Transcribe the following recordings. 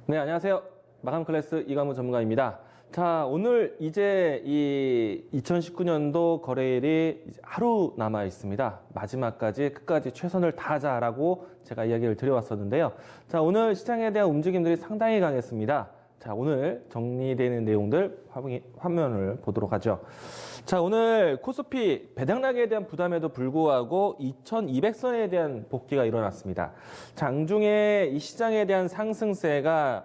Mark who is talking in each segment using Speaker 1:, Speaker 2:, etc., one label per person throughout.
Speaker 1: 네, 안녕하세요. 마감 클래스 이광무 전문가입니다. 자, 오늘 이제 이 2019년도 거래일이 이제 하루 남아 있습니다. 마지막까지 끝까지 최선을 다하자라고 제가 이야기를 드려왔었는데요. 자, 오늘 시장에 대한 움직임들이 상당히 강했습니다. 자, 오늘 정리되는 내용들 화면을 보도록 하죠. 자, 오늘 코스피 배당락에 대한 부담에도 불구하고 2200선에 대한 복귀가 일어났습니다. 장중에 이 시장에 대한 상승세가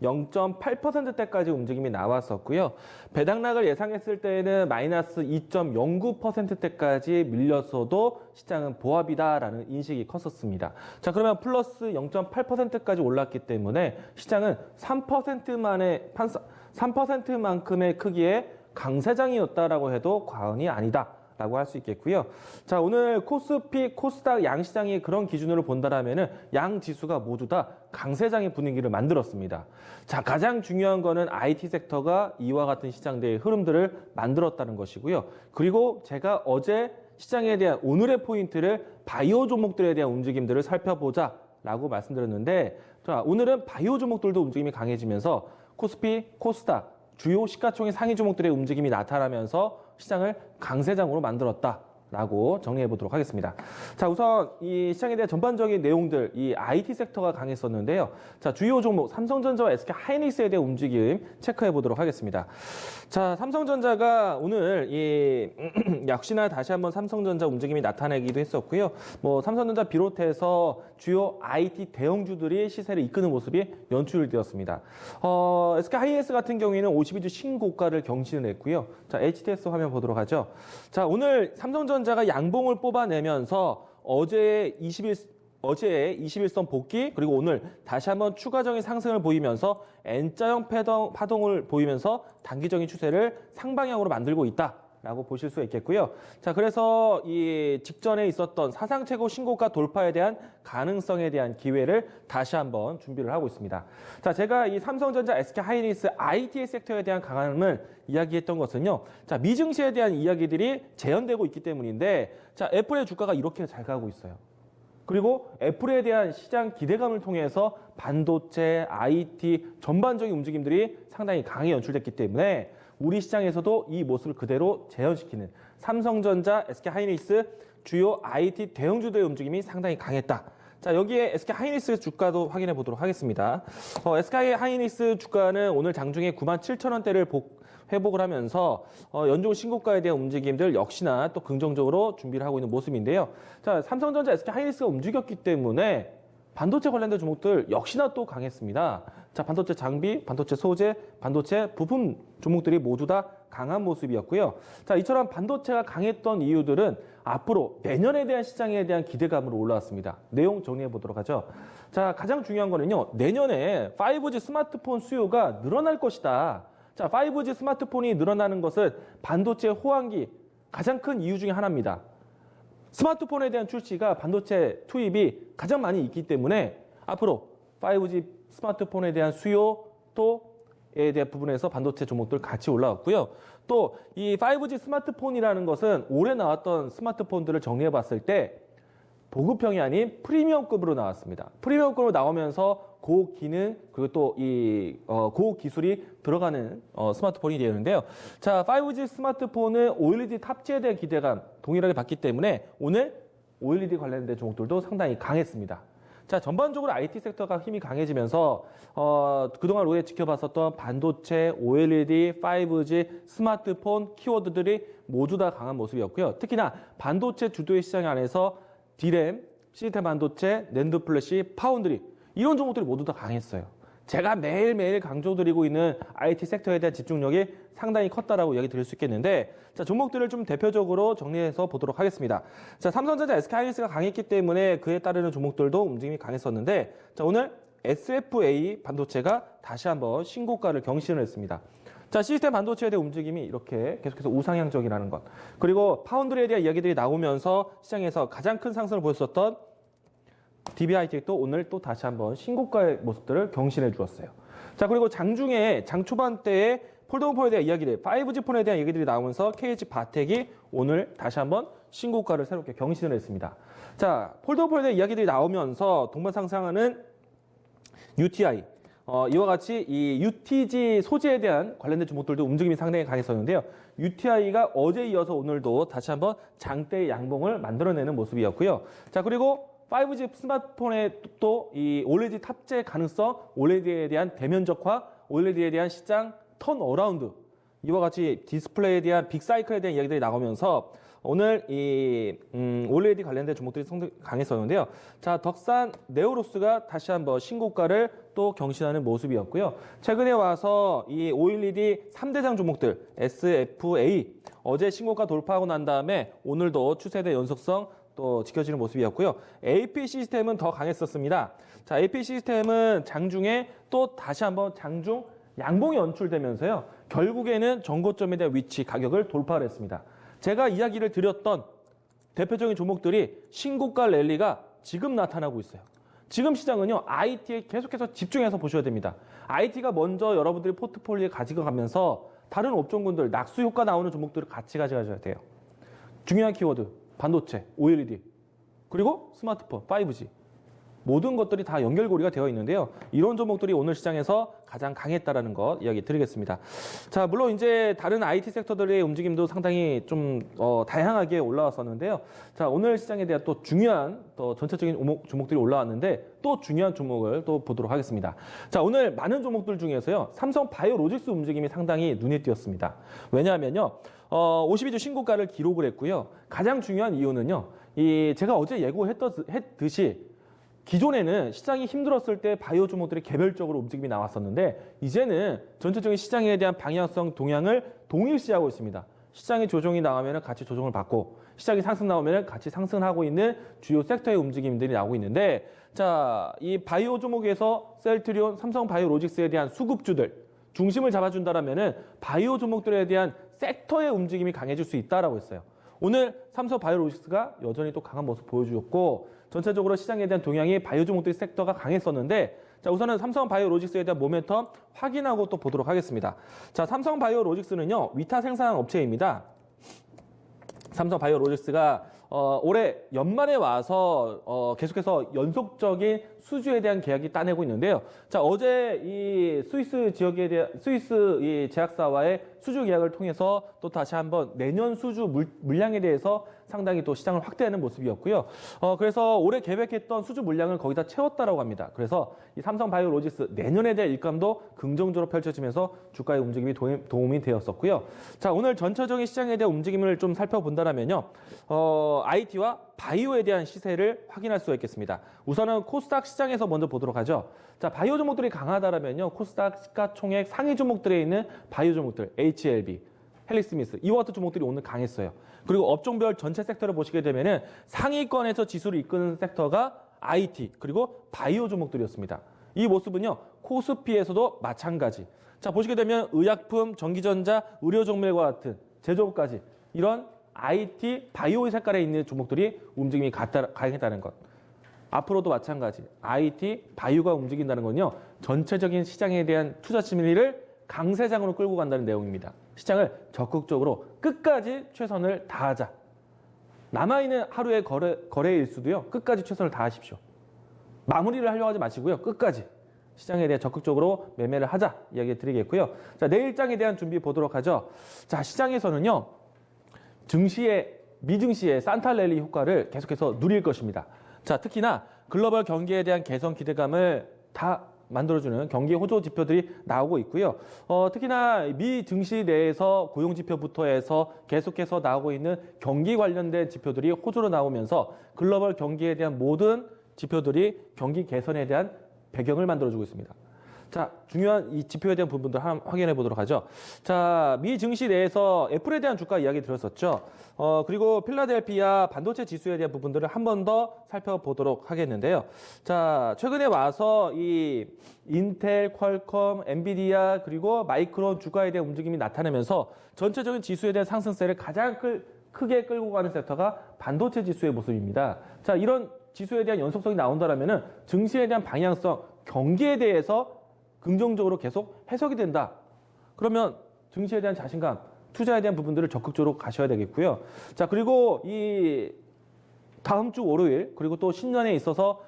Speaker 1: 0.8%대까지 움직임이 나왔었고요. 배당락을 예상했을 때는 마이너스 2.09%대까지 밀렸어도 시장은 보합이다라는 인식이 컸었습니다. 자, 그러면 플러스 0.8%까지 올랐기 때문에 시장은 3%만큼의 크기의 강세장이었다라고 해도 과언이 아니다라고 할 수 있겠고요. 자, 오늘 코스피, 코스닥 양시장이 그런 기준으로 본다라면은 양 지수가 모두 다 강세장의 분위기를 만들었습니다. 자, 가장 중요한 거는 IT 섹터가 이와 같은 시장대의 흐름들을 만들었다는 것이고요. 그리고 제가 어제 시장에 대한 오늘의 포인트를 바이오 종목들에 대한 움직임들을 살펴보자라고 말씀드렸는데, 자, 오늘은 바이오 종목들도 움직임이 강해지면서 코스피, 코스닥 주요 시가총액 상위 종목들의 움직임이 나타나면서 시장을 강세장으로 만들었다라고 정리해 보도록 하겠습니다. 자, 우선 이 시장에 대한 전반적인 내용들, 이 IT 섹터가 강했었는데요. 자, 주요 종목 삼성전자와 SK하이닉스에 대한 움직임 체크해 보도록 하겠습니다. 자, 삼성전자가 오늘 역시나 다시 한번 삼성전자 움직임이 나타내기도 했었고요. 뭐 삼성전자 비롯해서 주요 IT 대형주들이 시세를 이끄는 모습이 연출되었습니다. SK하이닉스 같은 경우에는 52주 신고가를 경신을 했고요. 자, HTS 화면 보도록 하죠. 자, 오늘 삼성전자가 양봉을 뽑아내면서 어제 21선 복귀, 그리고 오늘 다시 한번 추가적인 상승을 보이면서 N자형 파동을 보이면서 단기적인 추세를 상방향으로 만들고 있다라고 보실 수 있겠고요. 자, 그래서 이 직전에 있었던 사상 최고 신고가 돌파에 대한 가능성에 대한 기회를 다시 한번 준비를 하고 있습니다. 자, 제가 이 삼성전자, SK하이닉스, IT 섹터에 대한 강함을 이야기했던 것은요. 자, 미증시에 대한 이야기들이 재현되고 있기 때문인데, 자, 애플의 주가가 이렇게 잘 가고 있어요. 그리고 애플에 대한 시장 기대감을 통해서 반도체, IT 전반적인 움직임들이 상당히 강하게 연출됐기 때문에 우리 시장에서도 이 모습을 그대로 재현시키는 삼성전자, SK하이닉스 주요 IT 대형주들의 움직임이 상당히 강했다. 자, 여기에 SK하이닉스 주가도 확인해 보도록 하겠습니다. SK하이닉스 주가는 오늘 장중에 97,000원대를 회복을 하면서 연중 신고가에 대한 움직임들 역시나 또 긍정적으로 준비를 하고 있는 모습인데요. 자, 삼성전자, SK하이닉스가 움직였기 때문에 반도체 관련된 종목들 역시나 또 강했습니다. 자, 반도체 장비, 반도체 소재, 반도체 부품 종목들이 모두 다 강한 모습이었고요. 자, 이처럼 반도체가 강했던 이유들은 앞으로 내년에 대한 시장에 대한 기대감으로 올라왔습니다. 내용 정리해 보도록 하죠. 자, 가장 중요한 거는요. 내년에 5G 스마트폰 수요가 늘어날 것이다. 자, 5G 스마트폰이 늘어나는 것은 반도체 호황기 가장 큰 이유 중에 하나입니다. 스마트폰에 대한 출시가 반도체 투입이 가장 많이 있기 때문에 앞으로 5G 스마트폰에 대한 수요 또에 대한 부분에서 반도체 종목들 같이 올라왔고요. 또 이 5G 스마트폰이라는 것은 올해 나왔던 스마트폰들을 정리해 봤을 때 보급형이 아닌 프리미엄급으로 나왔습니다. 프리미엄급으로 나오면서 고기능 그리고 또 이 고기술이 들어가는 스마트폰이 되는데요. 자, 5G 스마트폰은 OLED 탑재에 대한 기대감 동일하게 받기 때문에 오늘 OLED 관련된 종목들도 상당히 강했습니다. 자, 전반적으로 IT 섹터가 힘이 강해지면서 그동안 오래 지켜봤었던 반도체, OLED, 5G, 스마트폰 키워드들이 모두 다 강한 모습이었고요. 특히나 반도체 주도의 시장 안에서 D램, 시스템 반도체, 낸드 플래시, 파운드리 이런 종목들이 모두 다 강했어요. 제가 매일매일 강조드리고 있는 IT 섹터에 대한 집중력이 상당히 컸다라고 이야기 드릴 수 있겠는데, 자, 종목들을 좀 대표적으로 정리해서 보도록 하겠습니다. 자, 삼성전자, SK하이닉스가 강했기 때문에 그에 따르는 종목들도 움직임이 강했었는데, 자, 오늘 SFA 반도체가 다시 한번 신고가를 경신을 했습니다. 자, 시스템 반도체에 대한 움직임이 이렇게 계속해서 우상향적이라는 것. 그리고 파운드리에 대한 이야기들이 나오면서 시장에서 가장 큰 상승을 보였었던 DB하이텍도 오늘 또 다시 한번 신고가의 모습들을 경신해 주었어요. 자, 그리고 장중에 장 초반 때에 폴더폰 폰에 대한 이야기들, 5G 폰에 대한 얘기들이 나오면서 KH 바텍이 오늘 다시 한번 신고가를 새롭게 경신을 했습니다. 자, 폴더폰 폰에 대한 이야기들이 나오면서 동반 상승하는 UTI, 이와 같이 이 UTG 소재에 대한 관련된 종목들도 움직임이 상당히 강했었는데요. UTI가 어제 이어서 오늘도 다시 한번 장대의 양봉을 만들어내는 모습이었고요. 자, 그리고 5G 스마트폰에 또 이 OLED 탑재 가능성, OLED에 대한 대면적화, OLED에 대한 시장 턴어라운드, 이와 같이 디스플레이에 대한 빅사이클에 대한 이야기들이 나오면서 오늘 이 OLED 관련된 종목들이 상당히 강했었는데요. 자, 덕산 네오로스가 다시 한번 신고가를 또 경신하는 모습이었고요. 최근에 와서 이 OLED 3대장 종목들 SFA 어제 신고가 돌파하고 난 다음에 오늘도 추세대 연속성 또 지켜지는 모습이었고요. AP 시스템은 더 강했었습니다. 자, AP 시스템은 장중에 또 다시 한번 장중 양봉이 연출되면서요. 결국에는 전고점에 대한 위치, 가격을 돌파를 했습니다. 제가 이야기를 드렸던 대표적인 종목들이 신고가 랠리가 지금 나타나고 있어요. 지금 시장은요, IT에 계속해서 집중해서 보셔야 됩니다. IT가 먼저 여러분들이 포트폴리오에 가지고 가면서 다른 업종군들, 낙수 효과 나오는 종목들을 같이 가져가셔야 돼요. 중요한 키워드, 반도체, OLED, 그리고 스마트폰, 5G. 모든 것들이 다 연결고리가 되어 있는데요. 이런 종목들이 오늘 시장에서 가장 강했다라는 것 이야기 드리겠습니다. 자, 물론 이제 다른 IT 섹터들의 움직임도 상당히 좀 다양하게 올라왔었는데요. 자, 오늘 시장에 대한 또 중요한 또 전체적인 종목들이 올라왔는데 또 중요한 종목을 또 보도록 하겠습니다. 자, 오늘 많은 종목들 중에서요. 삼성 바이오로직스 움직임이 상당히 눈에 띄었습니다. 왜냐하면요. 52주 신고가를 기록을 했고요. 가장 중요한 이유는요. 제가 어제 예고했듯이 기존에는 시장이 힘들었을 때 바이오 종목들이 개별적으로 움직임이 나왔었는데 이제는 전체적인 시장에 대한 방향성 동향을 동일시하고 있습니다. 시장의 조정이 나오면 같이 조정을 받고 시장이 상승 나오면 같이 상승하고 있는 주요 섹터의 움직임들이 나오고 있는데 자, 이 바이오 종목에서 셀트리온, 삼성 바이오로직스에 대한 수급주들 중심을 잡아준다라면은 바이오 종목들에 대한 섹터의 움직임이 강해질 수 있다라고 했어요. 오늘 삼성 바이오로직스가 여전히 또 강한 모습 보여주었고 전체적으로 시장에 대한 동향이 바이오 종목들 섹터가 강했었는데 자, 우선은 삼성 바이오로직스에 대한 모멘텀 확인하고 또 보도록 하겠습니다. 자, 삼성 바이오로직스는요. 위탁 생산 업체입니다. 삼성 바이오로직스가 올해 연말에 와서 계속해서 연속적인 수주에 대한 계약이 따내고 있는데요. 자, 어제 이 스위스 지역에 대한 스위스 이 제약사와의 수주 계약을 통해서 또 다시 한번 내년 수주 물량에 대해서 상당히 또 시장을 확대하는 모습이었고요. 그래서 올해 계획했던 수주 물량을 거의 다 채웠다라고 합니다. 그래서 이 삼성 바이오로직스 내년에 대한 일감도 긍정적으로 펼쳐지면서 주가의 움직임이 도움이 되었었고요. 자, 오늘 전체적인 시장에 대한 움직임을 좀 살펴본다면요. IT와 바이오에 대한 시세를 확인할 수가 있겠습니다. 우선은 코스닥 시장에서 먼저 보도록 하죠. 자, 바이오 종목들이 강하다라면요. 코스닥 시가총액 상위 종목들에 있는 바이오 종목들, HLB, 헬릭스미스, 이와 같은 종목들이 오늘 강했어요. 그리고 업종별 전체 섹터를 보시게 되면은 상위권에서 지수를 이끄는 섹터가 IT, 그리고 바이오 종목들이었습니다. 이 모습은요, 코스피에서도 마찬가지. 자, 보시게 되면 의약품, 전기전자, 의료종밀과 같은 제조업까지 이런 IT, 바이오의 색깔에 있는 종목들이 움직임이 강했다는 것. 앞으로도 마찬가지. IT, 바이오가 움직인다는 건요, 전체적인 시장에 대한 투자 심리를 강세장으로 끌고 간다는 내용입니다. 시장을 적극적으로 끝까지 최선을 다하자. 남아있는 하루의 거래 일수도요, 끝까지 최선을 다하십시오. 마무리를 하려고 하지 마시고요, 끝까지 시장에 대해 적극적으로 매매를 하자 이야기 드리겠고요. 자, 내일장에 대한 준비 보도록 하죠. 자, 시장에서는요, 미증시의 산타랠리 효과를 계속해서 누릴 것입니다. 자, 특히나 글로벌 경기에 대한 개선 기대감을 다 만들어주는 경기 호조 지표들이 나오고 있고요. 특히나 미 증시 내에서 고용 지표부터 해서 계속해서 나오고 있는 경기 관련된 지표들이 호조로 나오면서 글로벌 경기에 대한 모든 지표들이 경기 개선에 대한 배경을 만들어주고 있습니다. 자, 중요한 이 지표에 대한 부분들 확인해 보도록 하죠. 자, 미 증시 내에서 애플에 대한 주가 이야기 드렸었죠. 그리고 필라델피아 반도체 지수에 대한 부분들을 한 번 더 살펴보도록 하겠는데요. 자, 최근에 와서 이 인텔, 퀄컴, 엔비디아 그리고 마이크론 주가에 대한 움직임이 나타나면서 전체적인 지수에 대한 상승세를 가장 크게 끌고 가는 섹터가 반도체 지수의 모습입니다. 자, 이런 지수에 대한 연속성이 나온다라면은 증시에 대한 방향성, 경기에 대해서 긍정적으로 계속 해석이 된다. 그러면 증시에 대한 자신감, 투자에 대한 부분들을 적극적으로 가셔야 되겠고요. 자, 그리고 이 다음 주 월요일 그리고 또 신년에 있어서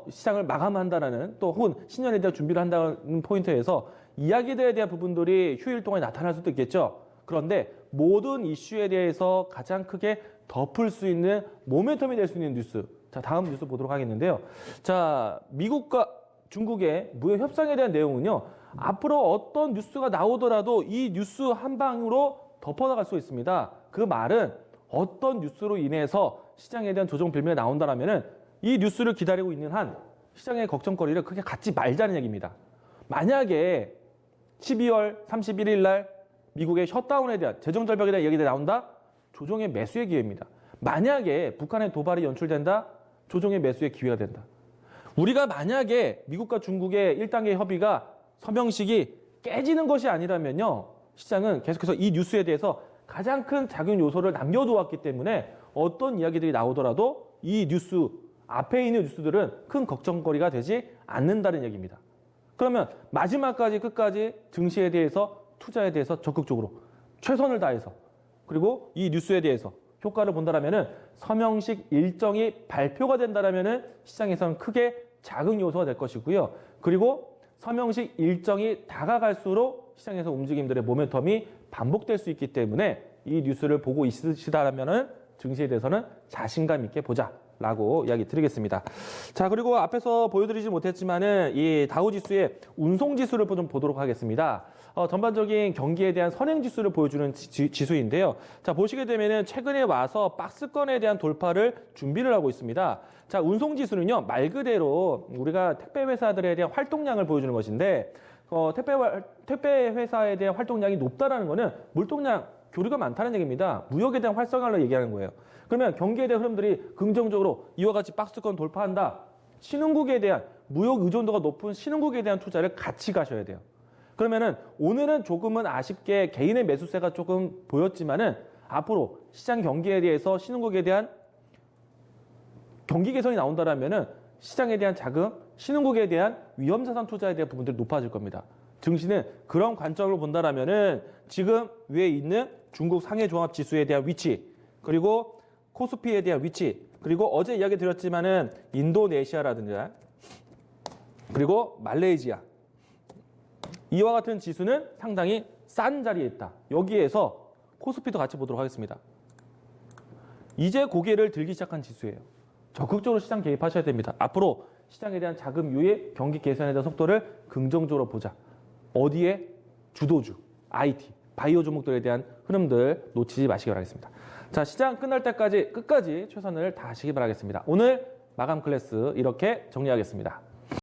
Speaker 1: 시장을 마감한다라는 또 혹은 신년에 대한 준비를 한다는 포인트에서 이야기들에 대한 부분들이 휴일 동안에 나타날 수도 있겠죠. 그런데 모든 이슈에 대해서 가장 크게 덮을 수 있는 모멘텀이 될 수 있는 뉴스. 자, 다음 뉴스 보도록 하겠는데요. 자, 미국과 중국의 무역 협상에 대한 내용은요. 앞으로 어떤 뉴스가 나오더라도 이 뉴스 한 방으로 덮어나갈 수 있습니다. 그 말은 어떤 뉴스로 인해서 시장에 대한 조정 빌미가 나온다라면은 이 뉴스를 기다리고 있는 한 시장의 걱정거리를 크게 갖지 말자는 얘기입니다. 만약에 12월 31일 날 미국의 셧다운에 대한 재정 절벽에 대한 얘기가 나온다? 조정의 매수의 기회입니다. 만약에 북한의 도발이 연출된다? 조정의 매수의 기회가 된다. 우리가 만약에 미국과 중국의 1단계 협의가 서명식이 깨지는 것이 아니라면요. 시장은 계속해서 이 뉴스에 대해서 가장 큰 작용 요소를 남겨두었기 때문에 어떤 이야기들이 나오더라도 이 뉴스, 앞에 있는 뉴스들은 큰 걱정거리가 되지 않는다는 얘기입니다. 그러면 마지막까지 끝까지 증시에 대해서 투자에 대해서 적극적으로 최선을 다해서 그리고 이 뉴스에 대해서 효과를 본다라면은 서명식 일정이 발표가 된다라면은 시장에서는 크게 자극 요소가 될 것이고요. 그리고 서명식 일정이 다가갈수록 시장에서 움직임들의 모멘텀이 반복될 수 있기 때문에 이 뉴스를 보고 있으시다라면은 증시에 대해서는 자신감 있게 보자라고 이야기 드리겠습니다. 자, 그리고 앞에서 보여드리지 못했지만은 이 다우지수의 운송지수를 좀 보도록 하겠습니다. 전반적인 경기에 대한 선행지수를 보여주는 지수인데요. 자, 보시게 되면은 최근에 와서 박스권에 대한 돌파를 준비를 하고 있습니다. 자, 운송지수는요, 말 그대로 우리가 택배 회사들에 대한 활동량을 보여주는 것인데, 택배 회사에 대한 활동량이 높다라는 거는 물동량 교류가 많다는 얘기입니다. 무역에 대한 활성화를 얘기하는 거예요. 그러면 경기에 대한 흐름들이 긍정적으로 이와 같이 박스권 돌파한다. 신흥국에 대한 무역 의존도가 높은 신흥국에 대한 투자를 같이 가셔야 돼요. 그러면은 오늘은 조금은 아쉽게 개인의 매수세가 조금 보였지만은 앞으로 시장 경기에 대해서 신흥국에 대한 경기 개선이 나온다라면은 시장에 대한 자금, 신흥국에 대한 위험자산 투자에 대한 부분들이 높아질 겁니다. 증시는 그런 관점을 본다라면은 지금 위에 있는 중국 상해 종합 지수에 대한 위치, 그리고 코스피에 대한 위치, 그리고 어제 이야기 드렸지만은 인도네시아라든가 그리고 말레이시아 이와 같은 지수는 상당히 싼 자리에 있다. 여기에서 코스피도 같이 보도록 하겠습니다. 이제 고개를 들기 시작한 지수예요. 적극적으로 시장 개입하셔야 됩니다. 앞으로 시장에 대한 자금 유입, 경기 개선에 대한 속도를 긍정적으로 보자. 어디에? 주도주, IT, 바이오 종목들에 대한 흐름들 놓치지 마시기 바라겠습니다. 자, 시장 끝날 때까지 끝까지 최선을 다하시기 바라겠습니다. 오늘 마감 클래스 이렇게 정리하겠습니다.